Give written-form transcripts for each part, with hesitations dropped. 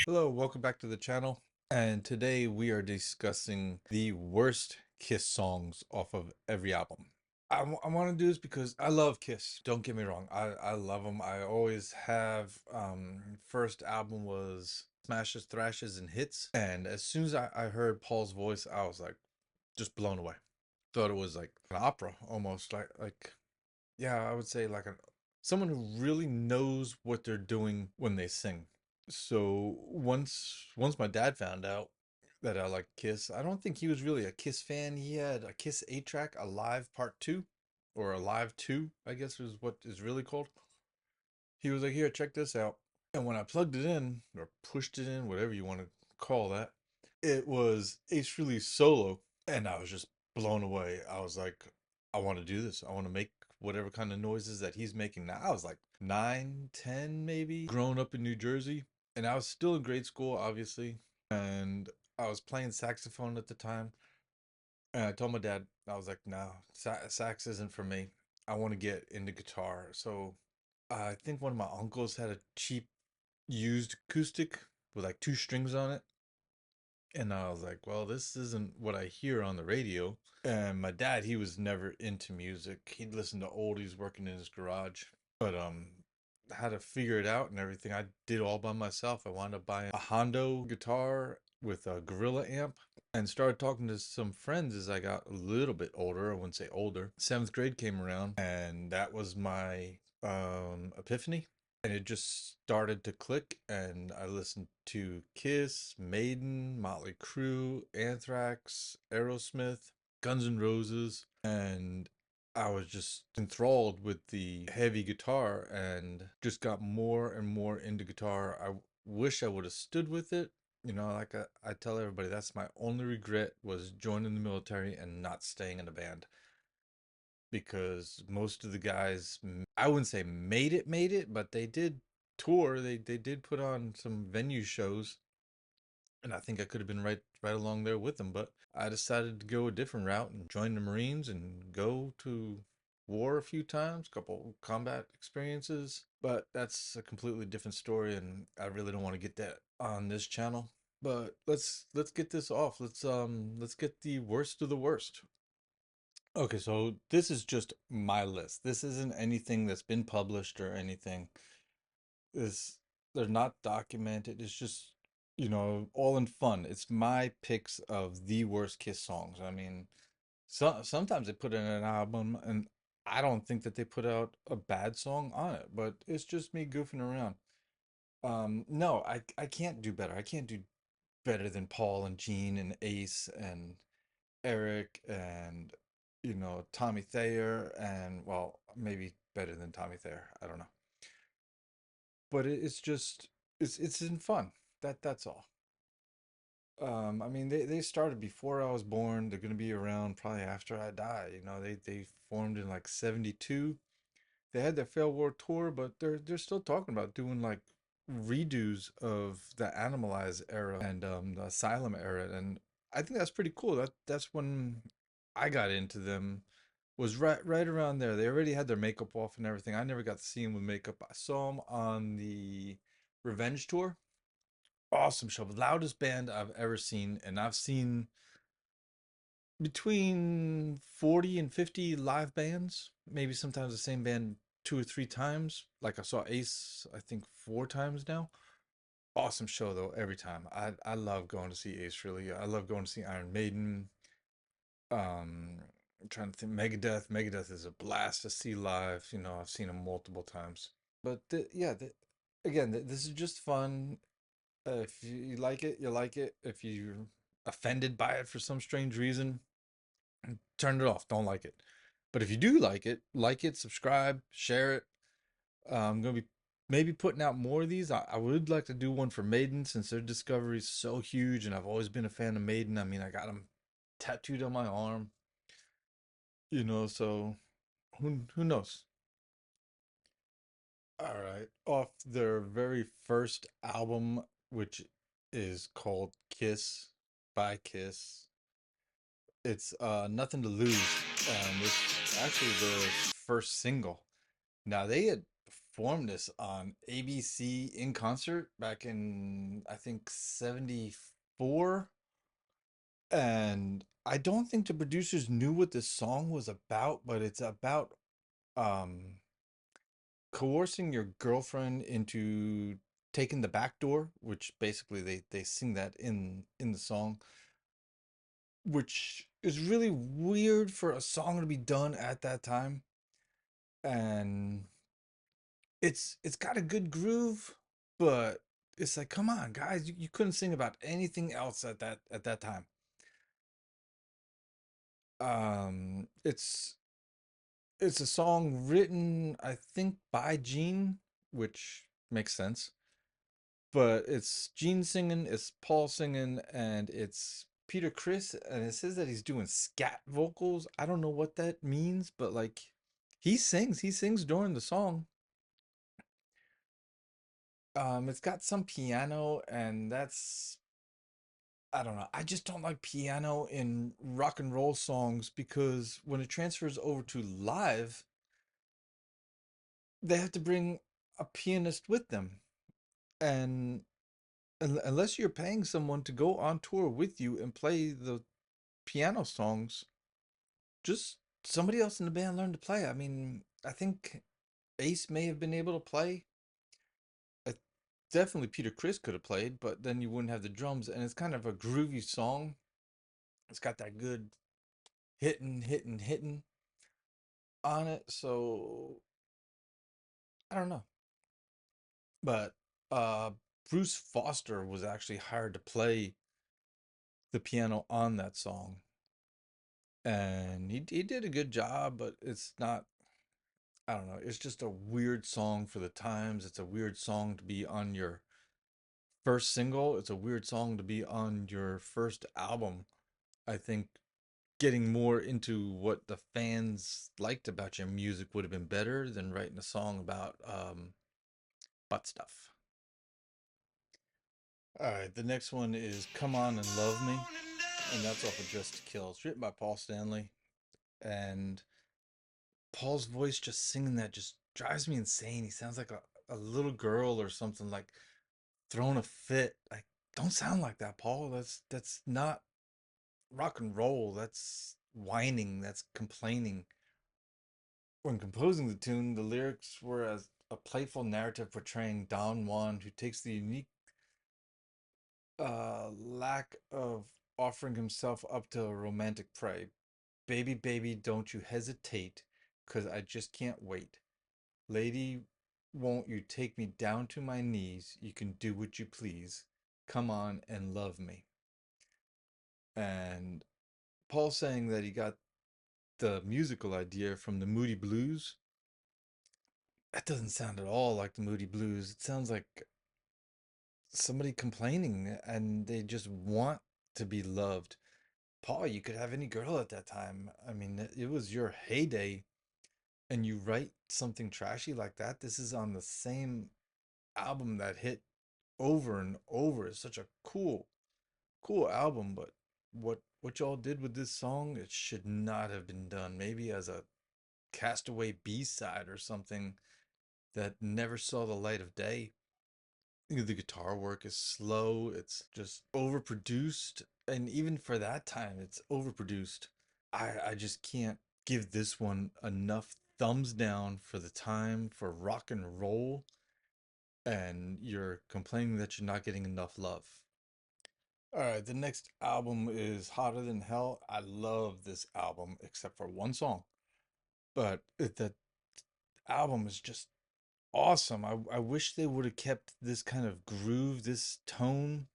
Hello, welcome back to the channel. And today we are discussing the worst Kiss songs off of every album. I want to do this because I love Kiss. Don't get me wrong. I love them. I always have. First album was Smashes, Thrashes, and Hits. And as soon as I heard Paul's voice, I was like just blown away. Thought it was like an opera almost. Yeah, I would say like someone who really knows what they're doing when they sing. So once my dad found out that I like Kiss, I don't think he was really a Kiss fan. He had a Kiss 8-track, Alive Part 2, or Alive 2, I guess is what is really called. He was like, "Here, check this out." And when I plugged it in, or pushed it in, whatever you want to call that, it was Ace Frehley's solo, and I was just blown away. I was like, I want to do this. I want to make whatever kind of noises that he's making now. I was like 9, 10, maybe, growing up in New Jersey, and I was still in grade school, obviously, and I was playing saxophone at the time. And I told my dad, I was like, no, sax isn't for me. I want to get into guitar. So I think one of my uncles had a cheap used acoustic with like two strings on it. And I was like, well, this isn't what I hear on the radio. And my dad, he was never into music. He'd listen to oldies working in his garage. But I had to figure it out and everything. I did all by myself. I wound up buying a Hondo guitar with a Gorilla amp and started talking to some friends as I got a little bit older. I wouldn't say older. Seventh grade came around, and that was my epiphany. And it just started to click, and I listened to Kiss, Maiden, Motley Crue, Anthrax, Aerosmith, Guns N' Roses, and I was just enthralled with the heavy guitar and just got more and more into guitar. I wish I would have stood with it. Like I tell everybody, that's my only regret, was joining the military and not staying in a band, because most of the guys, I wouldn't say made it, but they did tour. They did put on some venue shows, and I think I could have been right along there with them. But I decided to go a different route and join the Marines and go to war a few times, couple combat experiences. But that's a completely different story, and I really don't want to get that on this channel. But let's get this off. Let's get the worst of the worst. Okay, so this is just my list. This isn't anything that's been published or anything. This, they're not documented. It's just, all in fun. It's my picks of the worst Kiss songs. I mean, sometimes they put in an album and I don't think that they put out a bad song on it, but it's just me goofing around. No, I can't do better. I can't do better than Paul and Gene and Ace and Eric and Tommy Thayer, and well, maybe better than Tommy Thayer. I don't know, but it's just it's in fun. That's all. I mean, they started before I was born. They're gonna be around probably after I die. They formed in like '72. They had their farewell tour, but they're still talking about doing like redos of the Animalize era and the Asylum era, and I think that's pretty cool. That's when I got into them, was right around there. They already had their makeup off and everything. I never got to see them with makeup. I saw them on the Revenge tour. Awesome show, the loudest band I've ever seen, and I've seen between 40 and 50 live bands, maybe sometimes the same band two or three times. Like I saw Ace, I think 4 times now. Awesome show though, every time. I love going to see Ace Frehley. I love going to see Iron Maiden. I'm trying to think, Megadeth is a blast to see live. I've seen them multiple times. But yeah, again, this is just fun. If you like it, you like it. If you're offended by it for some strange reason, turn it off. Don't like it. But if you do like it, subscribe, share it. I'm gonna be maybe putting out more of these. I would like to do one for Maiden, since their discovery is so huge, and I've always been a fan of Maiden. I mean, I got them tattooed on my arm, so who knows? All right, off their very first album, which is called Kiss by Kiss. It's Nothing to Lose. It's actually the first single. Now they had performed this on ABC in concert back in, I think, 74. And I don't think the producers knew what this song was about, but it's about um coercing your girlfriend into taking the back door, which basically they sing that in the song, which is really weird for a song to be done at that time. And it's got a good groove, but it's like, come on, guys, you couldn't sing about anything else at that time. It's a song written, I think, by Gene, which makes sense. But it's Gene singing, it's Paul singing, and it's Peter Criss, and it says that he's doing scat vocals. I don't know what that means, but like he sings during the song. It's got some piano, and that's, I don't know. I just don't like piano in rock and roll songs because when it transfers over to live, they have to bring a pianist with them. And unless you're paying someone to go on tour with you and play the piano songs, just somebody else in the band learn to play. I mean, I think Ace may have been able to play. Uh, Definitely Peter Criss could have played, but then you wouldn't have the drums. And it's kind of a groovy song. It's got that good hitting on it. So I don't know. But Bruce Foster was actually hired to play the piano on that song. And he did a good job, but it's not, I don't know, it's just a weird song for the times. It's a weird song to be on your first single. It's a weird song to be on your first album. I think getting more into what the fans liked about your music would have been better than writing a song about butt stuff. All right, the next one is Come On and Love Me, and that's off of Dress to Kill. It's written by Paul Stanley, and Paul's voice just singing that just drives me insane. He sounds like a little girl or something, like throwing a fit. Like, don't sound like that, Paul. That's not rock and roll. That's whining. That's complaining. When composing the tune, the lyrics were as a playful narrative portraying Don Juan, who takes the unique lack of offering himself up to a romantic prey. Baby, baby, don't you hesitate, 'cause I just can't wait. Lady, won't you take me down to my knees? You can do what you please. Come on and love me. And Paul saying that he got the musical idea from the Moody Blues. That doesn't sound at all like the Moody Blues. It sounds like somebody complaining and they just want to be loved. Paul, you could have any girl at that time. I mean, it was your heyday, and you write something trashy like that. This is on the same album that hit over and over. It's such a cool album, but what y'all did with this song, it should not have been done. Maybe as a Castaway B-side or something that never saw the light of day. The guitar work is slow, it's just overproduced, and even for that time, it's overproduced. I just can't give this one enough thumbs down for the time for rock and roll, and you're complaining that you're not getting enough love. All right, the next album is Hotter Than Hell. I love this album except for one song, but the album is just awesome. I wish they would have kept this kind of groove, this tone.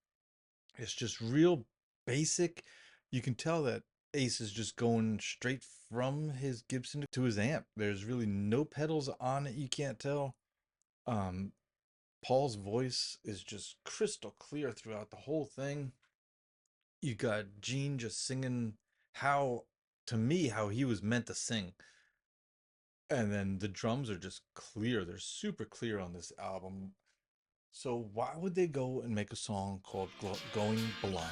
It's just real basic. You can tell that Ace is just going straight from his Gibson to his amp. There's really no pedals on it. You can't tell. Um, Paul's voice is just crystal clear throughout the whole thing. You got Gene just singing how, to me, how he was meant to sing. And then the drums are just clear. They're super clear on this album. So why would they go and make a song called Going Blind?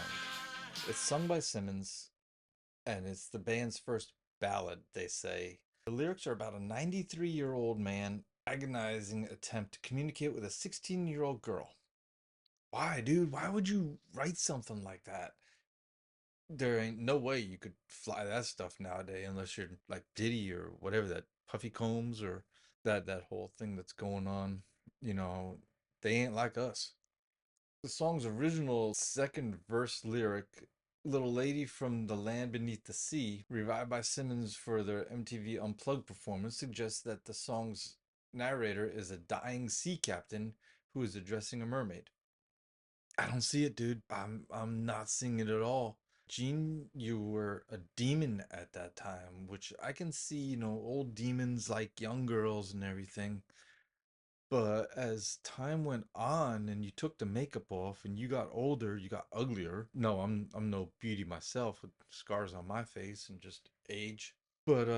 It's sung by Simmons, and it's the band's first ballad, they say. The lyrics are about a 93-year-old man Agonizing attempt to communicate with a 16-year-old girl. Why, dude? Why would you write something like that? There ain't no way you could fly that stuff nowadays unless you're like Diddy or whatever, that Puffy Combs, or that whole thing that's going on. You know, they ain't like us. The song's original second verse lyric, "Little lady from the land beneath the sea," revived by Simmons for their MTV Unplugged performance, suggests that the song's narrator is a dying sea captain who is addressing a mermaid. I don't see it, dude. I'm not seeing it at all. Gene, you were a demon at that time, which I can see, old demons like young girls and everything. But as time went on and you took the makeup off and you got older, you got uglier. No, I'm no beauty myself with scars on my face and just age. But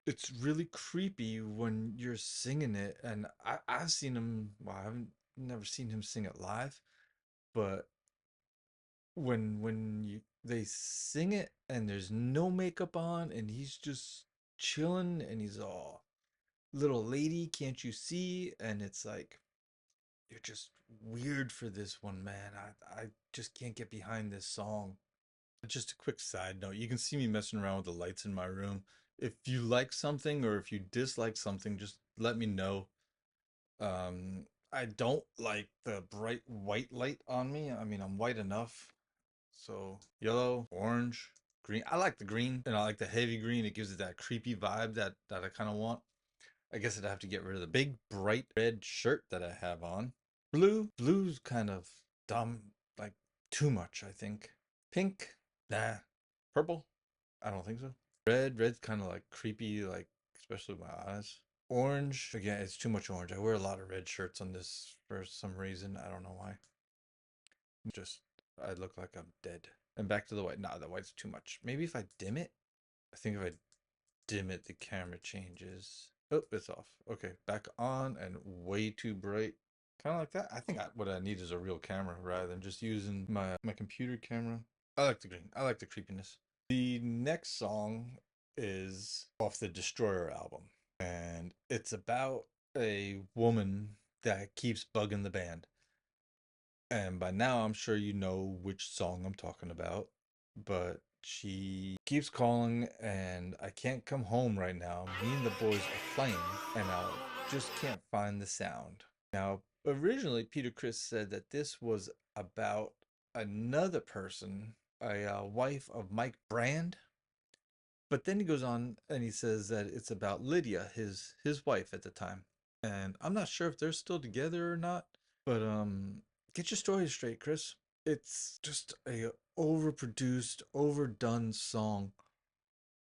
it's really creepy when you're singing it, and I've seen him, well, I haven't never seen him sing it live, but when you they sing it and there's no makeup on and he's just chilling and he's all, "Little lady, can't you see?" And it's like, you're just weird for this one, man. I just can't get behind this song. Just a quick side note, you can see me messing around with the lights in my room. If you like something or if you dislike something, just let me know. I don't like the bright white light on me. I mean, I'm white enough. So yellow, orange, green. I like the green, and I like the heavy green. It gives it that creepy vibe that I kind of want. I guess I'd have to get rid of the big bright red shirt that I have on. Blue's kind of dumb, like too much, I think. Pink, nah. Purple, I don't think so. Red's kind of like creepy, like especially with my eyes. Orange, again, it's too much orange. I wear a lot of red shirts on this for some reason. I don't know why. Just, I look like I'm dead. And back to the white. Nah, the white's too much. Maybe if I dim it? I think if I dim it, the camera changes. Oh, it's off. Okay, back on and way too bright. Kind of like that. I think what I need is a real camera rather than just using my computer camera. I like the green. I like the creepiness. The next song is off the Destroyer album, and it's about a woman that keeps bugging the band. And by now, I'm sure you know which song I'm talking about, but she keeps calling, and I can't come home right now. Me and the boys are playing, and I just can't find the sound. Now, originally, Peter Criss said that this was about another person, a wife of Mike Brand, but then he goes on and he says that it's about Lydia, his wife at the time. And I'm not sure if they're still together or not, but get your story straight, Chris. It's just a overproduced, overdone song.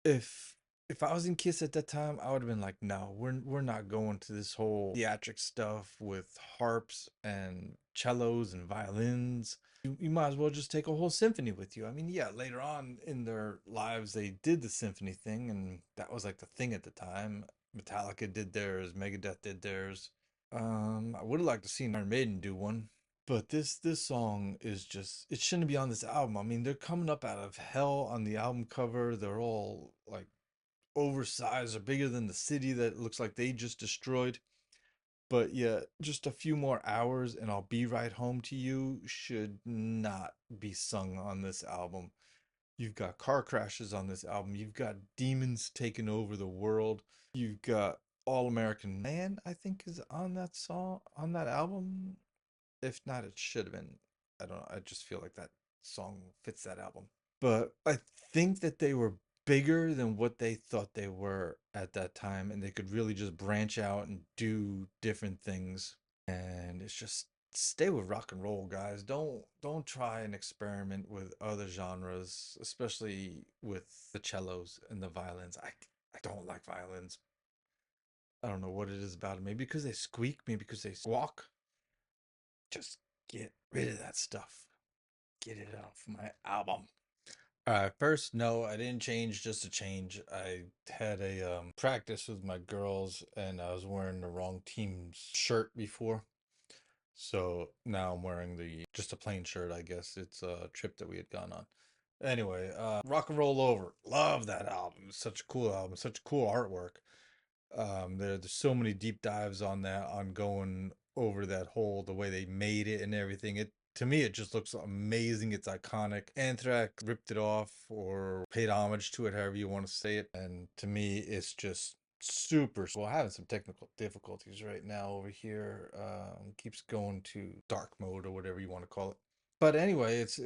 If if I was in Kiss at that time, I would have been like, no, we're not going to this whole theatric stuff with harps and cellos and violins. You might as well just take a whole symphony with you. I mean, yeah, later on in their lives, they did the symphony thing, and that was like the thing at the time. Metallica did theirs, Megadeth did theirs. I would have liked to see Iron Maiden do one, but this song is just, it shouldn't be on this album. I mean, they're coming up out of hell on the album cover. They're all like oversized or bigger than the city that looks like they just destroyed. But yeah, just a few more hours and I'll be right home to you should not be sung on this album. You've got car crashes on this album. You've got demons taking over the world. You've got All American Man, I think, is on that song, on that album. If not, it should have been. I don't know. I just feel like that song fits that album. But I think that they were bigger than what they thought they were at that time, and they could really just branch out and do different things. And it's just, stay with rock and roll, guys. Don't try and experiment with other genres, especially with the cellos and the violins. I don't like violins. I don't know what it is about it. Maybe because they squeak, maybe because they squawk. Just get rid of that stuff. Get it off my album. First, no, I didn't change just to change. I had a practice with my girls, and I was wearing the wrong team's shirt before. So now I'm wearing the just a plain shirt, I guess. It's a trip that we had gone on. Anyway, Rock and Roll Over. Love that album. It's such a cool album, such cool artwork. There's so many deep dives on that, on going over that whole the way they made it and everything. It to me it just looks amazing. It's iconic. Anthrax ripped it off or paid homage to it, however you want to say it. And to me, it's just super. Well, having some technical difficulties right now over here. Keeps going to dark mode or whatever you want to call it. But anyway, it's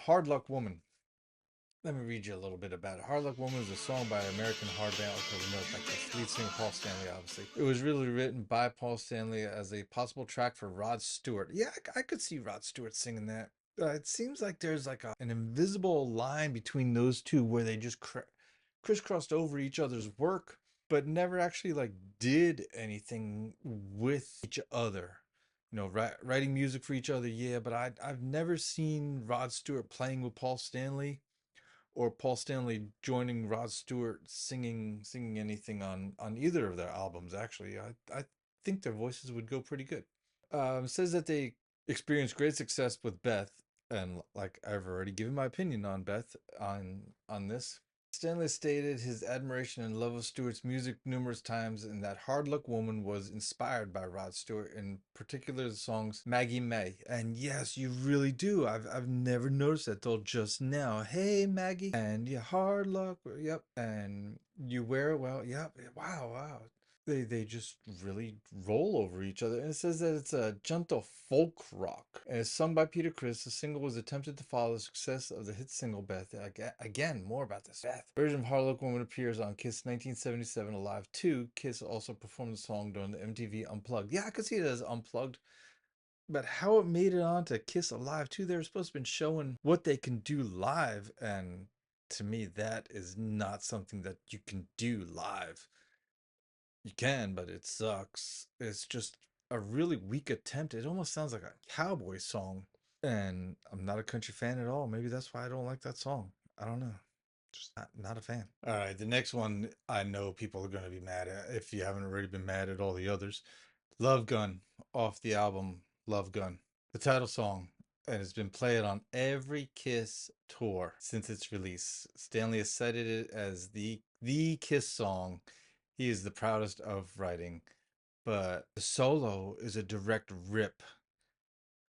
Hard Luck Woman. Let me read you a little bit about it. Hard Luck Woman is a song by American hard band. Okay, we know it's like the lead singer Paul Stanley, obviously. It was really written by Paul Stanley as a possible track for Rod Stewart. Yeah, I could see Rod Stewart singing that. It seems like there's like an invisible line between those two where they just crisscrossed over each other's work, but never actually like did anything with each other. Writing music for each other, yeah, but I've never seen Rod Stewart playing with Paul Stanley or Paul Stanley joining Rod Stewart singing anything on either of their albums. Actually, I think their voices would go pretty good. It says that they experienced great success with Beth, and like I've already given my opinion on Beth on this. Stanley stated his admiration and love of Stewart's music numerous times, and that Hard Luck Woman was inspired by Rod Stewart, in particular the songs Maggie May. And yes, you really do. I've never noticed that till just now. Hey Maggie, and yeah, Hard Luck, yep, and you wear it well, yep. Wow, wow. They just really roll over each other. And it says that it's a gentle folk rock. And it's sung by Peter Criss. The single was attempted to follow the success of the hit single Beth. Again, more about this. Beth. Version of Hard Luck Woman appears on Kiss 1977 Alive 2. Kiss also performed the song during the MTV Unplugged. Yeah, I could see it as Unplugged. But how it made it onto Kiss Alive 2, they were supposed to have been showing what they can do live. And to me, that is not something that you can do live. You can, but it sucks. It's just a really weak attempt. It almost sounds like a cowboy song. And I'm not a country fan at all. Maybe that's why I don't like that song. I don't know. Just not a fan. All right, the next one I know people are going to be mad at if you haven't already been mad at all the others. Love Gun off the album Love Gun. The title song, and it's been played on every Kiss tour since its release. Stanley has cited it as the Kiss song he is the proudest of writing, but the solo is a direct rip.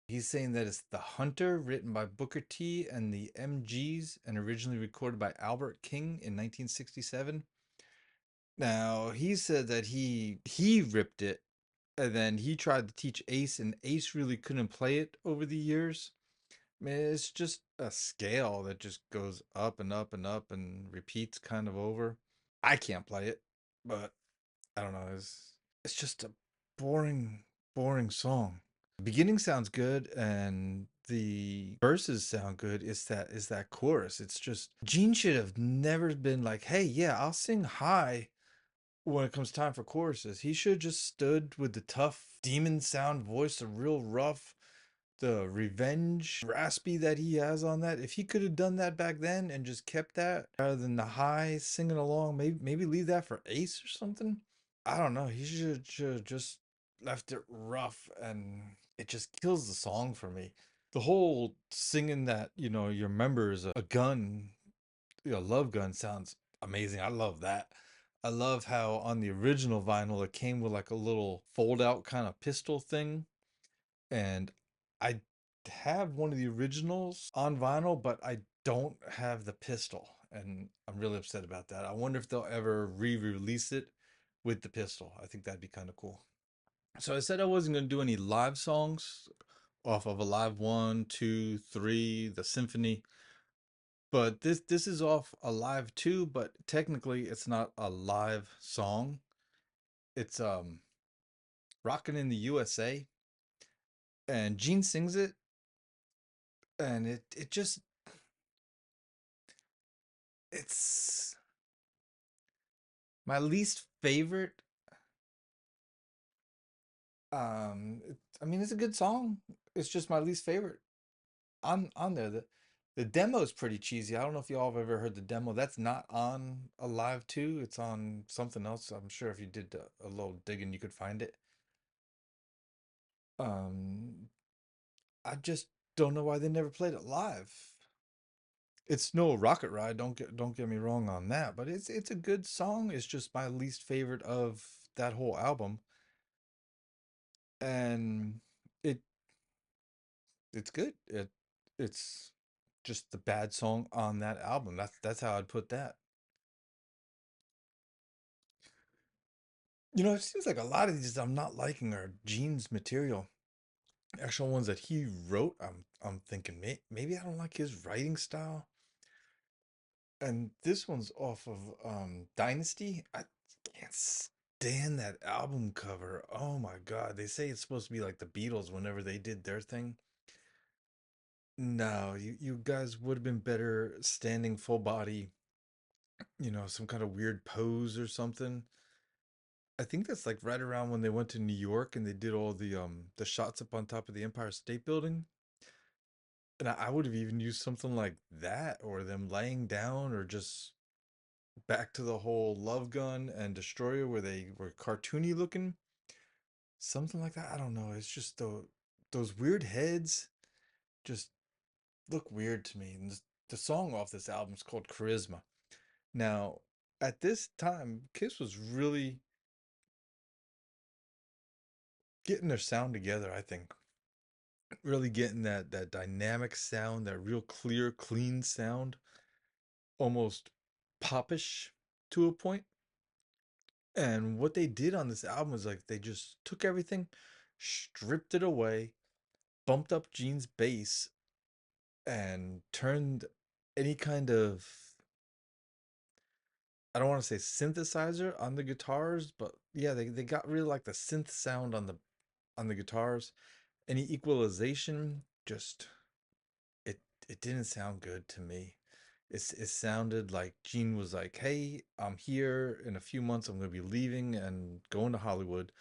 He's saying that it's The Hunter, written by Booker T and the MGs, and originally recorded by Albert King in 1967. Now, he said that he ripped it, and then he tried to teach Ace, and Ace really couldn't play it over the years. I mean, it's just a scale that just goes up and up and up and repeats kind of over. I can't play it, but I don't know. It's just a boring, boring song. The beginning sounds good and the verses sound good. It's that chorus. It's just Gene should have never been like, hey, yeah, I'll sing high when it comes time for choruses. He should have just stood with the tough demon sound voice, the real rough, the revenge raspy that he has on that. If he could have done that back then and just kept that rather than the high singing along, maybe leave that for Ace or something. I don't know. He should just left it rough, and it just kills the song for me. The whole singing that your member is a gun, love gun sounds amazing. I love that. I love how on the original vinyl it came with like a little fold out kind of pistol thing, and I have one of the originals on vinyl, but I don't have the pistol, and I'm really upset about that. I wonder if they'll ever re-release it with the pistol. I think that'd be kind of cool. So I said I wasn't going to do any live songs off of Alive 1, 2, 3, the Symphony, but this is off Alive 2, but technically it's not a live song. It's Rockin' in the USA, and Gene sings it, and it just it's my least favorite. I mean, it's a good song. It's just my least favorite on there. The demo is pretty cheesy. I don't know if y'all have ever heard the demo. That's not on Alive 2. It's on something else. I'm sure if you did a little digging, you could find it. Um, I just don't know why they never played it live. It's no rocket ride, don't get me wrong on that, but it's a good song. It's just my least favorite of that whole album. And it it's good. It's just the bad song on that album. That's how I'd put that. It seems like a lot of these I'm not liking are Gene's material. Actual ones that he wrote, I'm thinking maybe I don't like his writing style. And this one's off of Dynasty. I can't stand that album cover. Oh my God. They say it's supposed to be like the Beatles whenever they did their thing. No, you guys would have been better standing full body, some kind of weird pose or something. I think that's like right around when they went to New York and they did all the shots up on top of the Empire State Building. And I would have even used something like that or them laying down or just back to the whole Love Gun and Destroyer where they were cartoony looking. Something like that. I don't know. It's just those weird heads just look weird to me. And the song off this album is called Charisma. Now, at this time, Kiss was really getting their sound together, I think. Really getting that dynamic sound, that real clear, clean sound, almost popish to a point. And what they did on this album was like they just took everything, stripped it away, bumped up Gene's bass, and turned any kind of, I don't want to say synthesizer on the guitars, but yeah, they got really like the synth sound on the guitars. Any equalization, just it it didn't sound good to me. It sounded like Gene was like, "Hey, I'm here. In a few months, I'm going to be leaving and going to Hollywood.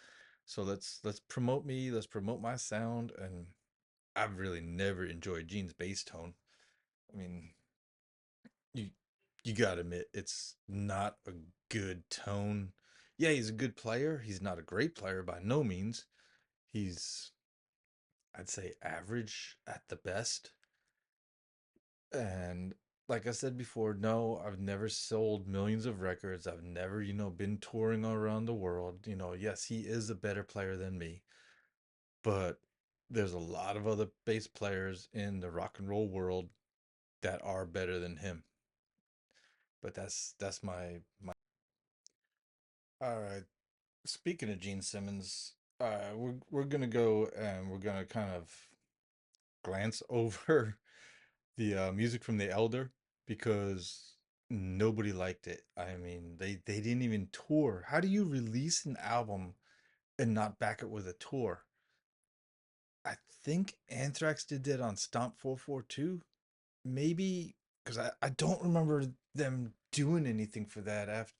So let's promote me. Let's promote my sound." And I've really never enjoyed Gene's bass tone. I mean, you you gotta admit it's not a good tone. Yeah, he's a good player. He's not a great player by no means. He's, I'd say, average at the best. And like I said before, no, I've never sold millions of records. I've never, been touring around the world. Yes, he is a better player than me, but there's a lot of other bass players in the rock and roll world that are better than him. But that's my. All right. Speaking of Gene Simmons, we're gonna go and we're gonna kind of glance over the music from The Elder because nobody liked it. I mean, they didn't even tour. How do you release an album and not back it with a tour? I think Anthrax did that on Stomp 442, maybe, because I don't remember them doing anything for that after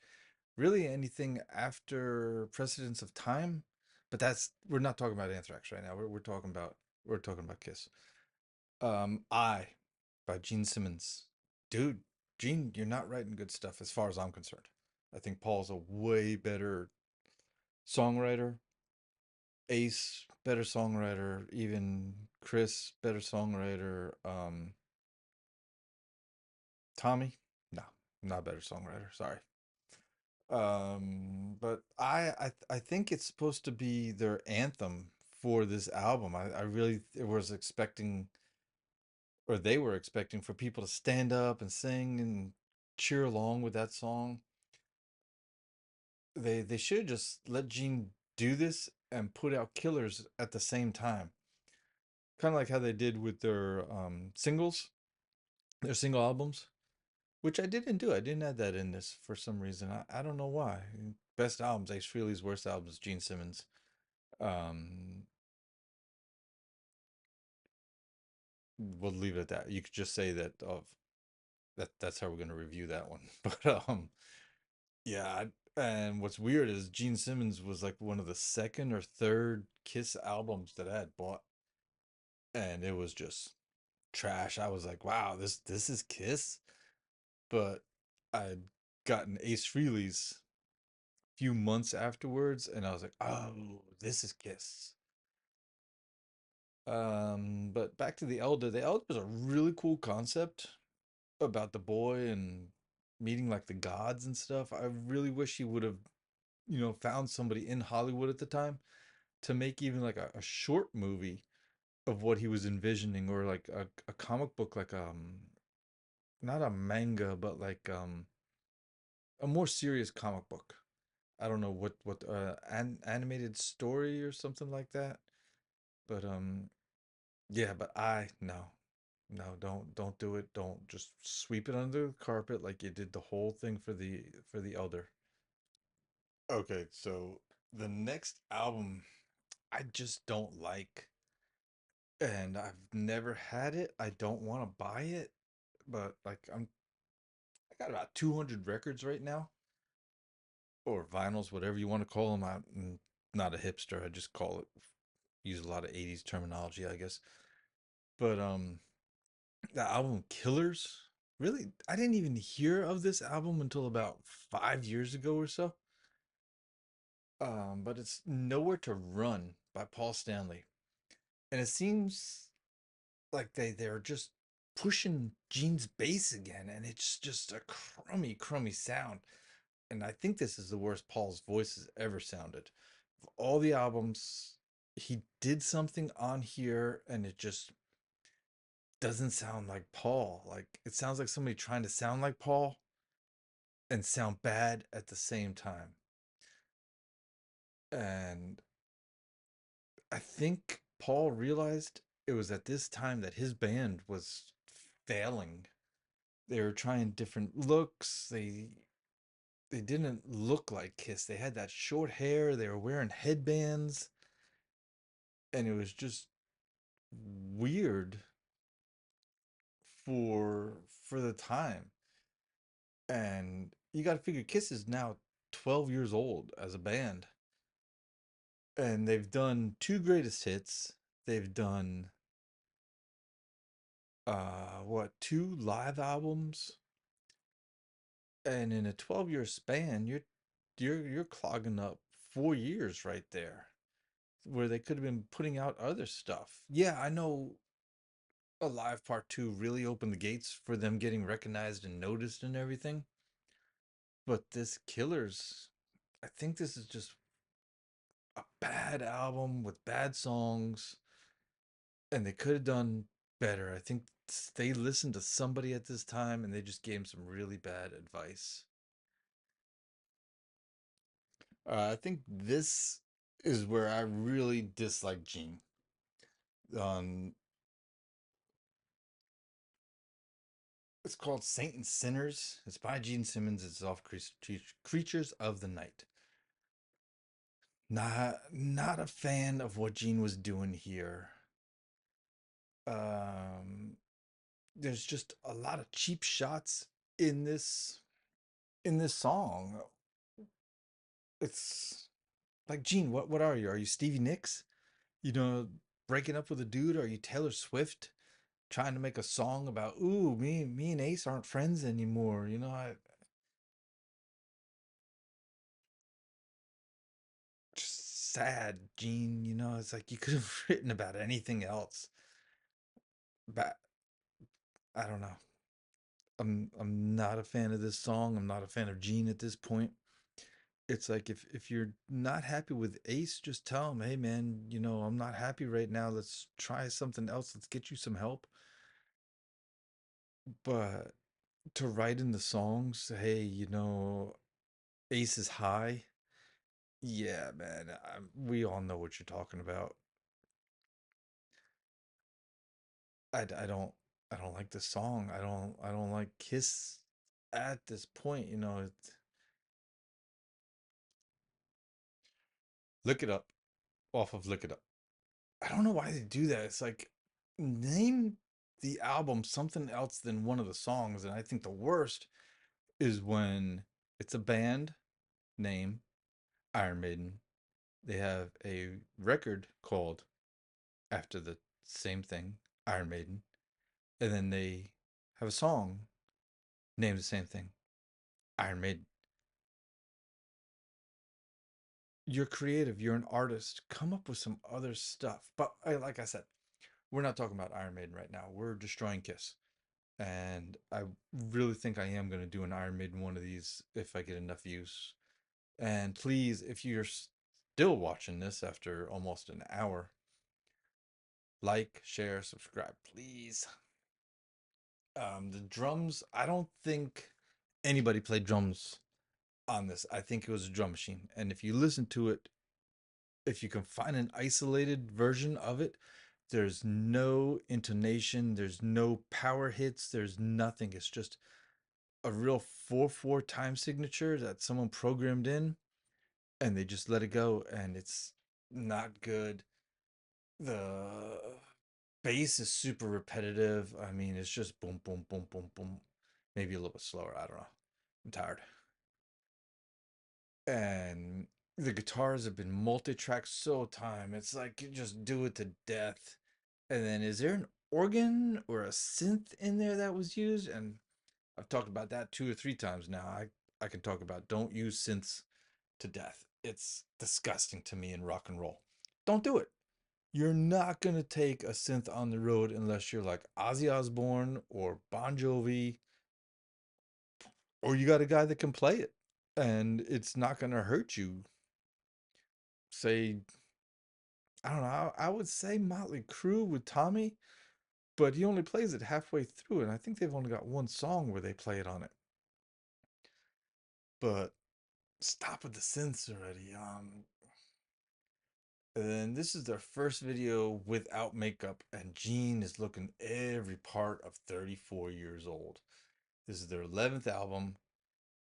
really anything after Precedence of Time. But that's we're not talking about Anthrax right now. We're talking about Kiss. I by Gene Simmons. Dude, Gene, you're not writing good stuff as far as I'm concerned. I think Paul's a way better songwriter. Ace, better songwriter. Even Chris, better songwriter. Tommy, no, not a better songwriter. Sorry. But I think it's supposed to be their anthem for this album. I really was expecting, or they were expecting, for people to stand up and sing and cheer along with that song. They should have just let Gene do this and put out Killers at the same time. Kind of like how they did with their singles, their single albums, which I didn't do. I didn't add that in this for some reason. I don't know why. Best albums, Ace Frehley's worst albums, Gene Simmons. Um, we'll leave it at that. You could just say that that's how we're gonna review that one. But yeah, and what's weird is Gene Simmons was like one of the second or third Kiss albums that I had bought, and it was just trash. I was like, wow, this is Kiss. But I'd gotten Ace Frehley's few months afterwards, and I was like, oh, this is Kiss. But back to the Elder. The Elder is a really cool concept. about the boy and meeting like the gods and stuff. I really wish he would have, found somebody in Hollywood at the time to make even like a short movie of what he was envisioning, or like a comic book, like not a manga, but like a more serious comic book. I don't know what animated story or something like that. But yeah, but I no. No, don't do it. Don't just sweep it under the carpet like you did the whole thing for the Elder. Okay, so the next album I just don't like, and I've never had it. I don't want to buy it, but like I got about 200 records right now, or vinyls, whatever you want to call them. I'm not a hipster. I just call it, use a lot of 80s terminology, I guess. But the album Killers, really, I didn't even hear of this album until about 5 years ago or so. But it's Nowhere to Run by Paul Stanley. And it seems like they're just pushing Gene's bass again, and it's just a crummy sound. And I think this is the worst Paul's voice has ever sounded. Of all the albums, he did something on here, and it just doesn't sound like Paul. Like it sounds like somebody trying to sound like Paul and sound bad at the same time. And I think Paul realized it was at this time that his band was failing. They were trying different looks. They didn't look like Kiss. They had that short hair. They were wearing headbands, and it was just weird for the time. And you got to figure Kiss is now 12 years old as a band, and they've done two greatest hits. They've done what, two live albums, and in a 12-year span you're clogging up 4 years right there, where they could have been putting out other stuff. Yeah, I know Alive Part 2 really opened the gates for them getting recognized and noticed and everything, but this Killers, I think this is just a bad album with bad songs, and they could have done better. I think they listened to somebody at this time and they just gave 'em some really bad advice. I think this is where I really dislike Gene. Um, it's called Saint and Sinners. It's by Gene Simmons. It's off Creatures of the Night. Not a fan of what Gene was doing here. Um, there's just a lot of cheap shots in this song. It's like, Gene, what are you? Are you Stevie Nicks? You know, breaking up with a dude? Are you Taylor Swift? Trying to make a song about, ooh, me and Ace aren't friends anymore. Just sad, Gene. It's like you could have written about anything else. But I don't know. I'm not a fan of this song. I'm not a fan of Gene at this point. It's like, if you're not happy with Ace, just tell him, hey man, I'm not happy right now. Let's try something else. Let's get you some help. But to write in the songs, hey, Ace is high. Yeah, man. We all know what you're talking about. I don't like the song. I don't like Kiss at this point. Look it up, off of Look It Up. I don't know why they do that. It's like, name the album something else than one of the songs. And I think the worst is when it's a band name, Iron Maiden. They have a record called after the same thing, Iron Maiden, and then they have a song named the same thing, Iron Maiden. You're creative, you're an artist. Come up with some other stuff. But like I said, we're not talking about Iron Maiden right now. We're destroying Kiss. and I really think I am going to do an Iron Maiden one of these if I get enough views. And please, if you're still watching this after almost an hour, like, share, subscribe, please. The drums, I don't think anybody played drums on this. I think it was a drum machine. And if you listen to it, if you can find an isolated version of it, there's no intonation, there's no power hits, there's nothing. It's just a real 4/4 time signature that someone programmed in and they just let it go, and it's not good. The bass is super repetitive. I mean, it's just boom, boom, boom, boom, boom. Maybe a little bit slower. I don't know. I'm tired. And the guitars have been multi-tracked so time. It's like you just do it to death. And then is there an organ or a synth in there that was used? And I've talked about that 2 or 3 times now. I can talk about don't use synths to death. It's disgusting to me in rock and roll. Don't do it. You're not going to take a synth on the road unless you're like Ozzy Osbourne or Bon Jovi, or you got a guy that can play it and it's not going to hurt you. Say, I don't know, I would say Motley Crue with Tommy, but he only plays it halfway through, and I think they've only got one song where they play it on it. But stop with the synths already. And then this is their first video without makeup, and Gene is looking every part of 34 years old. This is their 11th album,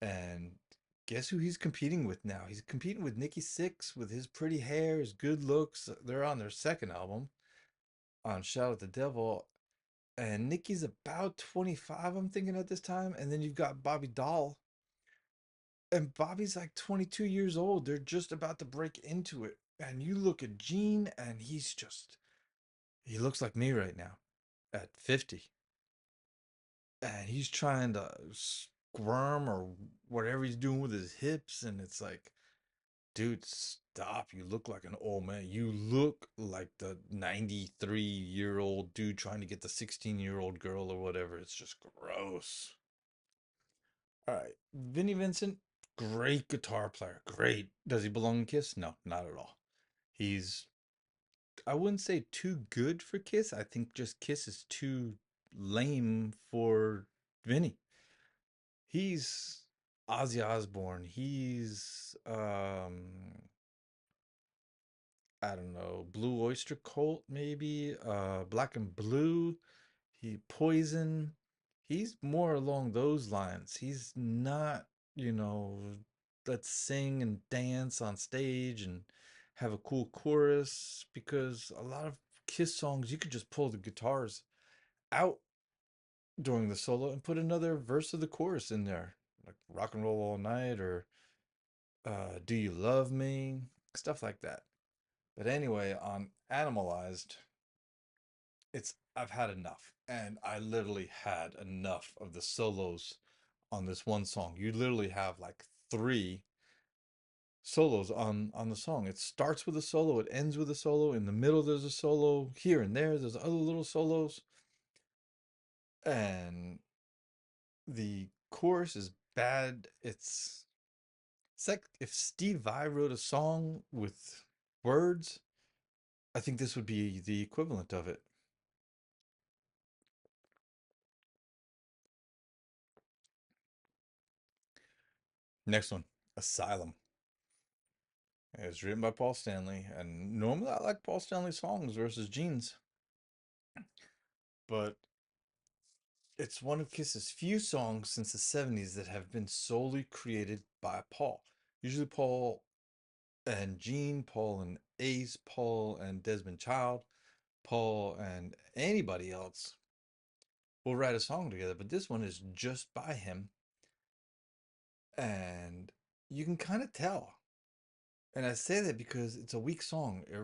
and guess who he's competing with now? He's competing with Nikki Sixx with his pretty hair, his good looks. They're on their second album on Shout at the Devil, and Nikki's about 25, I'm thinking at this time. And then you've got Bobby Dahl, and Bobby's like 22 years old. They're just about to break into it. And you look at Gene, and he looks like me right now at 50. And he's trying to squirm or whatever he's doing with his hips. And it's like, dude, stop. You look like an old man. You look like the 93-year-old dude trying to get the 16-year-old girl or whatever. It's just gross. All right. Vinnie Vincent, great guitar player. Great. Does he belong in Kiss? No, not at all. He's, I wouldn't say too good for Kiss. I think just Kiss is too lame for Vinnie. He's Ozzy Osbourne. He's I don't know, Blue Oyster Cult maybe, Black and Blue, he Poison. He's more along those lines. He's not, you know, let's sing and dance on stage and have a cool chorus, because a lot of Kiss songs you could just pull the guitars out during the solo and put another verse of the chorus in there, like Rock and Roll All Night or Do You Love Me, stuff like that. But anyway, on Animalized, it's I've had enough. And I literally had enough of the solos on this one song. You literally have like three solos on the song. It starts with a solo, it ends with a solo, in the middle there's a solo, here and there's other little solos. And the chorus is bad. It's like if Steve Vai wrote a song with words, I think this would be the equivalent of it. Next one, Asylum. It's written by Paul Stanley, and normally I like Paul Stanley songs versus Gene's, but it's one of Kiss's few songs since the 70s that have been solely created by Paul. Usually Paul and Gene, Paul and Ace, Paul and Desmond Child, Paul and anybody else will write a song together, but this one is just by him, and you can kind of tell. And I say that because it's a weak song. It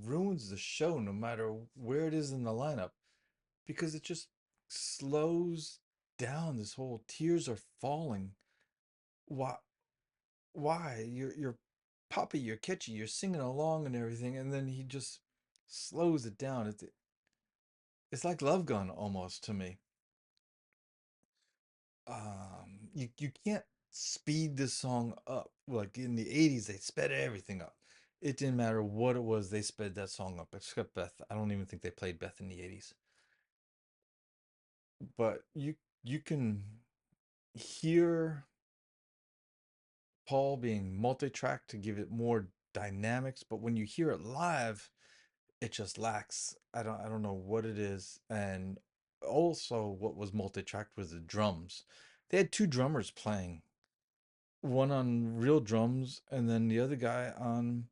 ruins the show no matter where it is in the lineup, because it just slows down this whole tears are falling. Why you're poppy, you're catchy, you're singing along and everything, and then he just slows it down. It's like Love Gun almost to me. You can't speed this song up. Like in the 80s, they sped everything up. It didn't matter what it was, they sped that song up, except Beth. I don't even think they played Beth in the 80s. But you can hear Paul being multi-tracked to give it more dynamics, but when you hear it live, it just lacks. I don't know what it is. And also what was multi-tracked was the drums. They had two drummers playing, one on real drums and then the other guy on,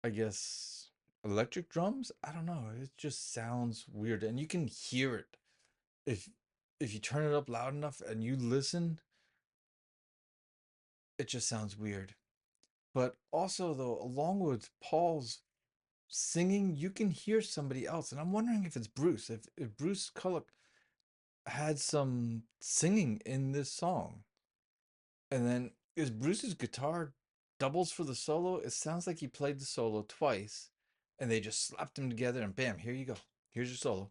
I guess, electric drums. I don't know. It just sounds weird, and you can hear it if if you turn it up loud enough and you listen. It just sounds weird. But also, though, along with Paul's singing, you can hear somebody else, and I'm wondering if it's Bruce. If Bruce Kulick had some singing in this song, and then is Bruce's guitar doubles for the solo? It sounds like he played the solo twice, and they just slapped them together, and bam, here you go. Here's your solo.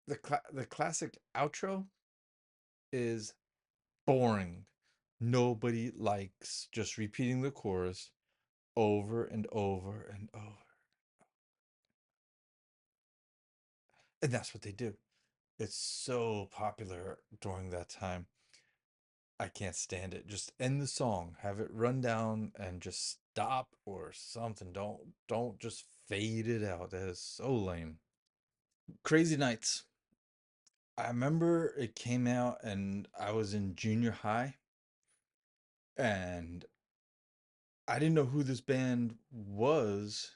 The classic outro is boring. Nobody likes just repeating the chorus over and over and over. And that's what they do. It's so popular during that time. I can't stand it. Just end the song, have it run down and just stop or something. Don't just fade it out. That is so lame. Crazy Nights. I remember it came out and I was in junior high and I didn't know who this band was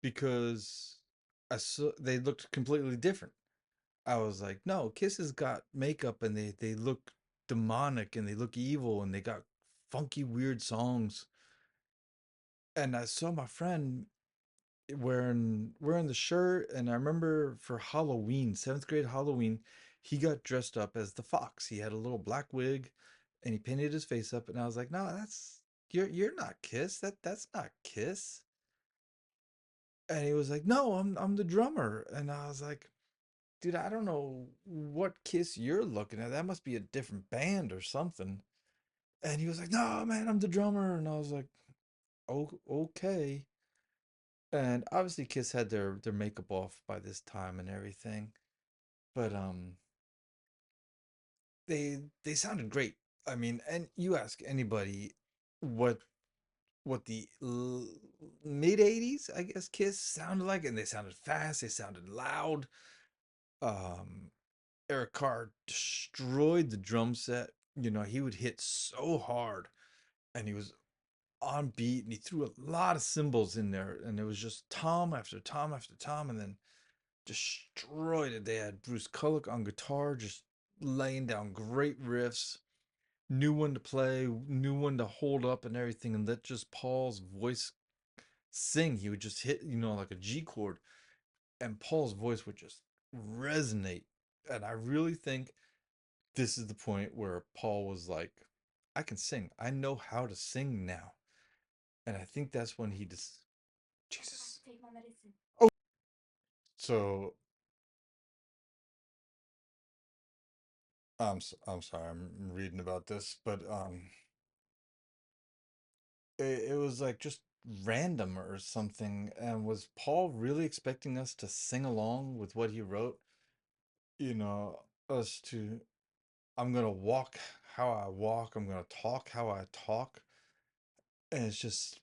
because I saw they looked completely different. I was like, no, Kiss has got makeup and they look demonic and they look evil and they got funky weird songs. And I saw my friend wearing the shirt, and I remember for Halloween, seventh grade Halloween, he got dressed up as the fox. He had a little black wig and he painted his face up, and I was like, no, that's you're not Kiss. That's not Kiss. And he was like, no, I'm the drummer. And I was like, dude, I don't know what Kiss you're looking at. That must be a different band or something. And he was like, no, man, I'm the drummer. And I was like, oh, okay. And obviously Kiss had their makeup off by this time and everything. But they sounded great. I mean, and you ask anybody what the mid 80s, I guess, Kiss sounded like, and they sounded fast, they sounded loud. Um Eric Carr destroyed the drum set. You know, he would hit so hard and he was on beat and he threw a lot of cymbals in there and it was just tom after tom after tom and then destroyed it. They had Bruce Kulick on guitar, just laying down great riffs, new one to play, new one to hold up and everything, and let just Paul's voice sing. He would just hit, like a G chord, and Paul's voice would just resonate. And I really think this is the point where Paul was like, I can sing. I know how to sing now. And I think that's when he just, Jesus. Oh, so I'm sorry, I'm reading about this, but it was like just random or something. And was Paul really expecting us to sing along with what he wrote? You know, us to, I'm gonna walk how I walk, I'm gonna talk how I talk. And it's just,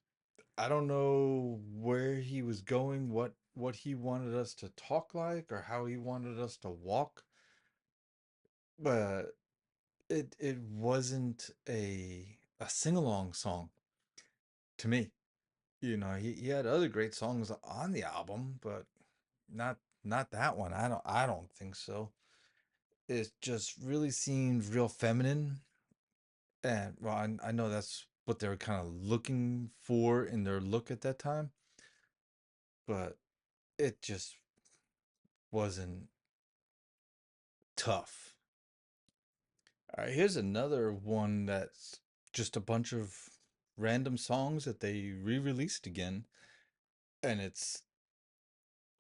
I don't know where he was going, what he wanted us to talk like or how he wanted us to walk, but it wasn't a sing-along song to me. He had other great songs on the album, but not that one. I don't think so. It just really seemed real feminine, and well, I know that's what they were kind of looking for in their look at that time, but it just wasn't tough. All right, here's another one that's just a bunch of random songs that they re-released again, and it's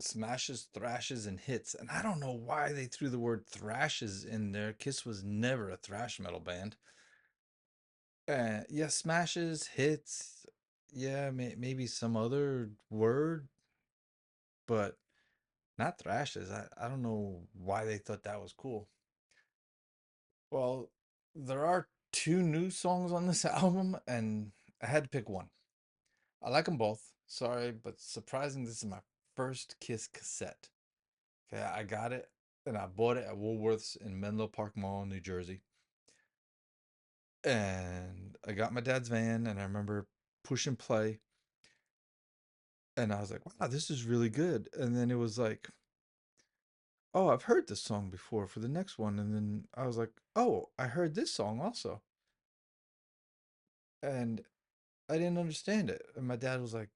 smashes, thrashes, and hits. And I don't know why they threw the word thrashes in there. Kiss was never a thrash metal band. Yeah, smashes, hits. Yeah, maybe some other word, but not thrashes. I don't know why they thought that was cool. Well, there are two new songs on this album, and I had to pick one. I like them both. Sorry, but surprising, this is my first Kiss cassette. Okay, I got it and I bought it at Woolworths in Menlo Park Mall, New Jersey. And I got my dad's van and I remember push and play and I was like, wow, this is really good. And then it was like, oh, I've heard this song before for the next one. And then I was like, oh, I heard this song also. And I didn't understand it. And my dad was like,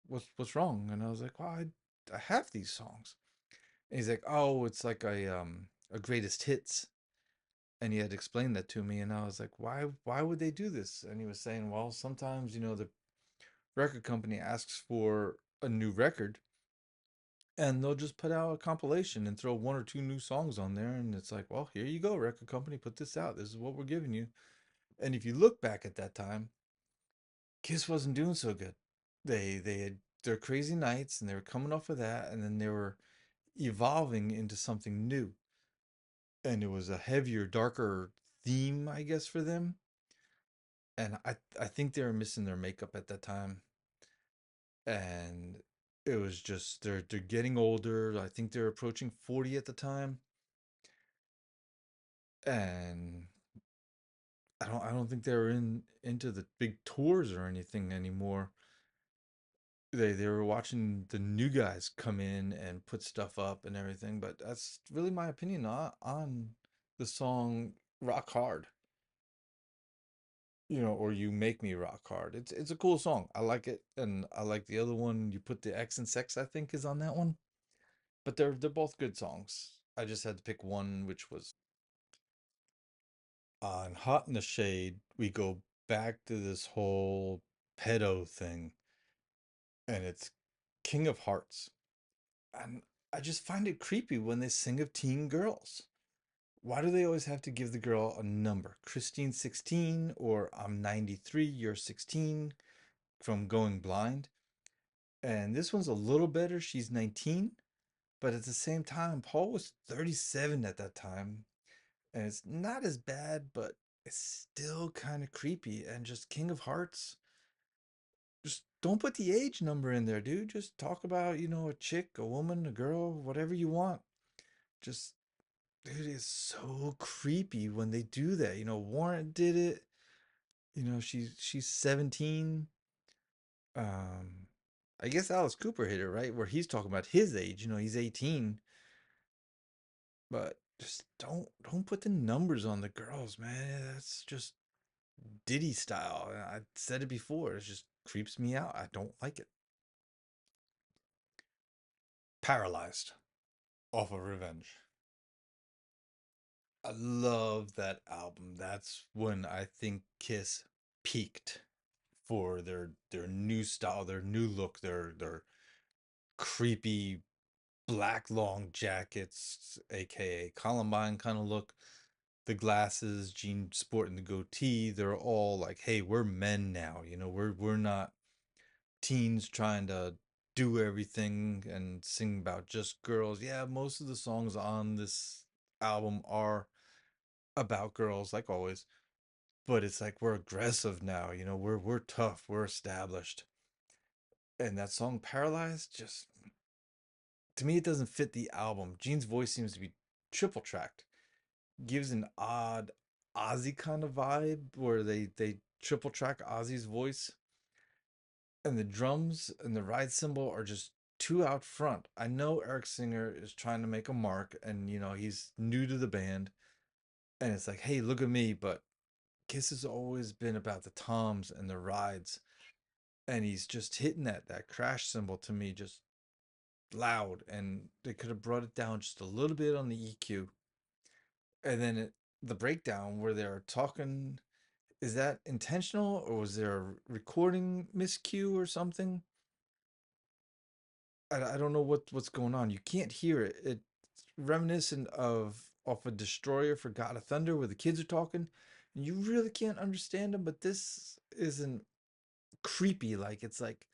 what's wrong? And I was like, well, I have these songs. And he's like, oh, it's like a greatest hits. And he had explained that to me and I was like, why would they do this? And he was saying, well, sometimes, the record company asks for a new record and they'll just put out a compilation and throw one or two new songs on there and it's like, well, here you go, record company, put this out. This is what we're giving you. And if you look back at that time, Kiss wasn't doing so good. They had their crazy nights and they were coming off of that and then they were evolving into something new. And it was a heavier, darker theme, I guess, for them. And I think they were missing their makeup at that time, and it was just they're getting older. I think they're approaching 40 at the time, and I don't think they were into the big tours or anything anymore. They were watching the new guys come in and put stuff up and everything, but that's really my opinion on the song Rock Hard. Or You Make Me Rock Hard. It's a cool song. I like it, and I like the other one. You Put the X in Sex, I think, is on that one. But they're both good songs. I just had to pick one, which was on Hot in the Shade. We go back to this whole pedo thing, and it's King of Hearts. And I just find it creepy when they sing of teen girls. Why do they always have to give the girl a number? Christine 16 or I'm 93, you're 16 from Going Blind. And this one's a little better. She's 19, but at the same time, Paul was 37 at that time. And it's not as bad, but it's still kind of creepy. And just King of Hearts, just don't put the age number in there, dude. Just talk about, a chick, a woman, a girl, whatever you want. Just, dude, it's so creepy when they do that. Warren did it. She's 17. Um, I guess Alice Cooper hit it right where he's talking about his age. He's 18, but just don't put the numbers on the girls, man. That's just Diddy style. I said it before. It just creeps me out. I don't like it. Paralyzed off of Revenge. I love that album. That's when I think Kiss peaked for their new style, their new look, their creepy black long jackets, aka Columbine kind of look. The glasses, Gene sporting the goatee. They're all like, "Hey, we're men now. We're not teens trying to do everything and sing about just girls." Yeah, most of the songs on this album are about girls, like always. But it's like we're aggressive now. We're tough. We're established. And that song "Paralyzed" just to me it doesn't fit the album. Gene's voice seems to be triple tracked, gives an odd Ozzy kind of vibe where they triple track Ozzy's voice and the drums and the ride cymbal are just too out front. I know Eric Singer is trying to make a mark and he's new to the band and it's like, "Hey, look at me," but Kiss has always been about the toms and the rides and he's just hitting that crash cymbal to me just loud and they could have brought it down just a little bit on the EQ. And then the breakdown where they're talking, is that intentional or was there a recording miscue or something? I don't know what's going on. You can't hear it. It's reminiscent of a Destroyer for God of Thunder where the kids are talking, and you really can't understand them. But this isn't creepy. Like it's like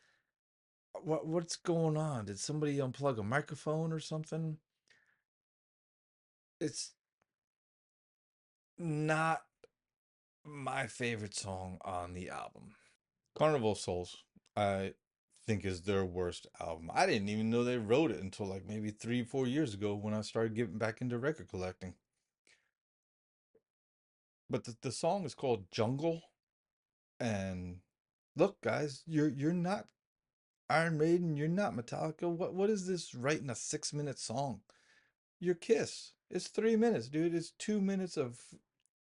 what's going on? Did somebody unplug a microphone or something? It's not my favorite song on the album. Carnival of Souls, I think is their worst album. I didn't even know they wrote it until like maybe 3, 4 years ago when I started getting back into record collecting. But the song is called Jungle. And look, guys, you're not Iron Maiden, you're not Metallica. What is this writing a 6 minute song? Your Kiss. It's 3 minutes, dude. It's 2 minutes of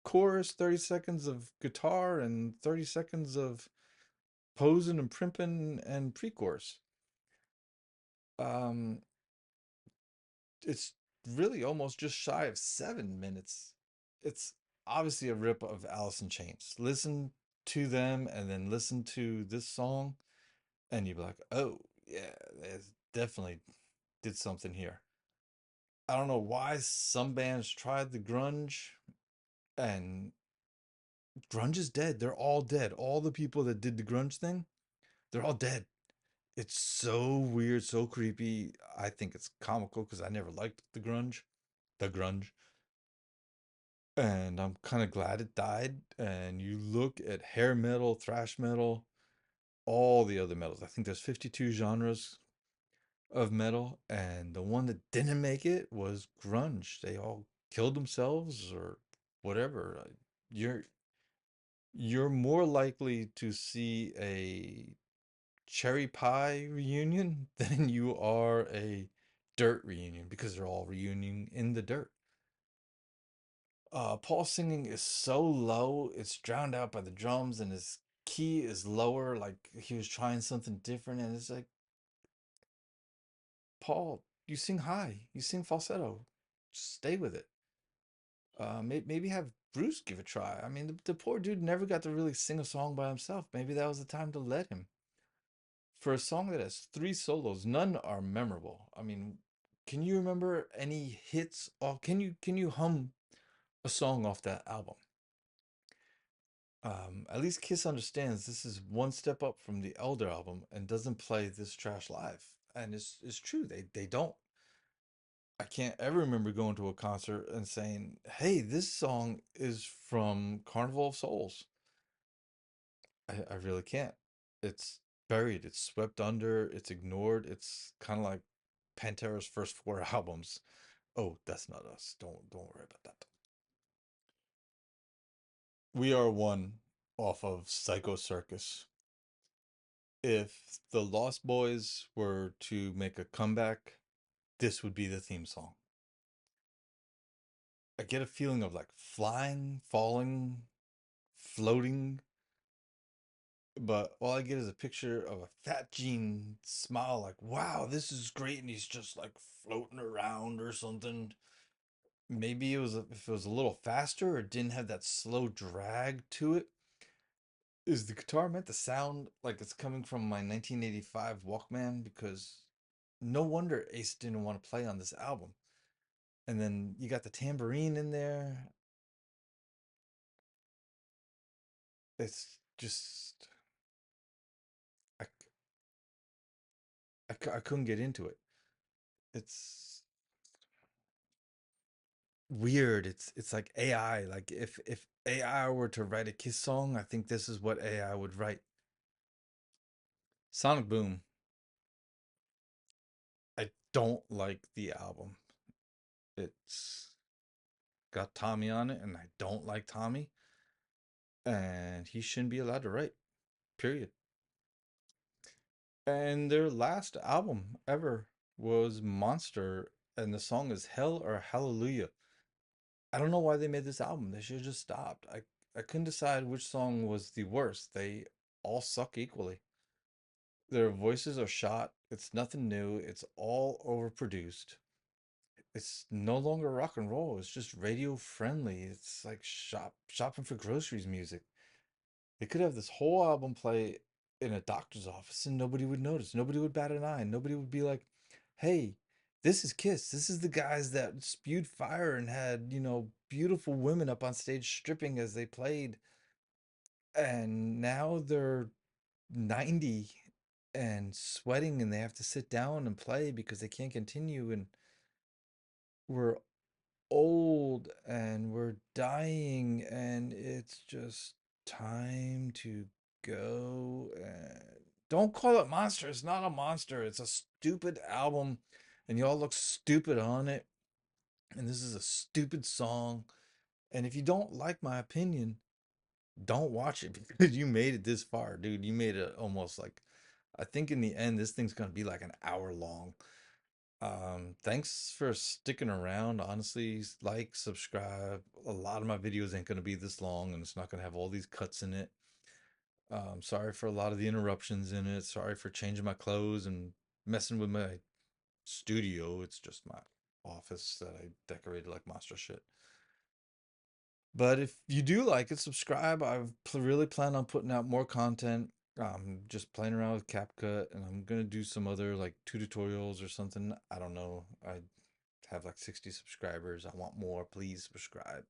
chorus, 30 seconds of guitar, and 30 seconds of posing and primping and pre-chorus. Um, it's really almost just shy of 7 minutes. It's obviously a rip of Alice in Chains. Listen to them and then listen to this song, and you'd be like, oh, yeah, they definitely did something here. I don't know why some bands tried the grunge, and grunge is dead. They're all dead. All the people that did the grunge thing, they're all dead. It's so weird, so creepy. I think it's comical because I never liked the grunge. And I'm kind of glad it died. And you look at hair metal, thrash metal, all the other metals. I think there's 52 genres of metal, and the one that didn't make it was grunge. They all killed themselves or whatever. You're you're more likely to see a cherry pie reunion than you are a dirt reunion because they're all reunion in the dirt. Paul's singing is so low, it's drowned out by the drums, and his key is lower, like he was trying something different. And it's like, Paul, you sing high, you sing falsetto, just stay with it. Maybe have Bruce give a try. I mean, the poor dude never got to really sing a song by himself. Maybe that was the time to let him. For a song that has three solos, none are memorable. I mean, can you remember any hits? Or can you hum a song off that album? At least Kiss understands this is one step up from the Elder album and doesn't play this trash live. And it's true, they don't. I can't ever remember going to a concert and saying, "Hey, this song is from Carnival of Souls." I really can't. It's buried, it's swept under, it's ignored. It's kind of like Pantera's first four albums. Oh, that's not us. Don't worry about that. We Are One off of Psycho Circus. If the Lost Boys were to make a comeback, this would be the theme song. I get a feeling of like flying, falling, floating, but all I get is a picture of a Fat Gene smile, like, wow, this is great, and he's just like floating around or something. Maybe if it was a little faster or didn't have that slow drag to it. Is the guitar meant to sound like it's coming from my 1985 Walkman? Because no wonder Ace didn't want to play on this album. And then you got the tambourine in there. It's just I, I couldn't get into it. It's weird. It's like AI. Like if AI were to write a Kiss song, I think this is what AI would write. Sonic Boom. I don't like the album. It's got Tommy on it, and I don't like Tommy, and he shouldn't be allowed to write. Period. And their last album ever was Monster, and the song is Hell or Hallelujah. I don't know why they made this album. They should have just stopped. I couldn't decide which song was the worst. They all suck equally. Their voices are shot. It's nothing new. It's all overproduced. It's no longer rock and roll. It's just radio friendly. It's like shopping for groceries music. They could have this whole album play in a doctor's office and nobody would notice. Nobody would bat an eye. Nobody would be like, hey, this is Kiss. This is the guys that spewed fire and had, beautiful women up on stage stripping as they played. And now they're 90 and sweating and they have to sit down and play because they can't continue. And we're old and we're dying and it's just time to go. And don't call it Monster. It's not a monster. It's a stupid album and y'all look stupid on it. And this is a stupid song. And if you don't like my opinion, don't watch it because you made it this far, dude. You made it almost like, I think in the end, this thing's gonna be like an hour long. Thanks for sticking around. Honestly, like, subscribe. A lot of my videos ain't gonna be this long, and it's not gonna have all these cuts in it. Sorry for a lot of the interruptions in it. Sorry for changing my clothes and messing with my studio. It's just my office that I decorated like monster shit. But if you do like it, subscribe. Really plan on putting out more content. Just playing around with CapCut, and I'm gonna do some other like tutorials or something. I don't know. I have like 60 subscribers. I want more. Please subscribe.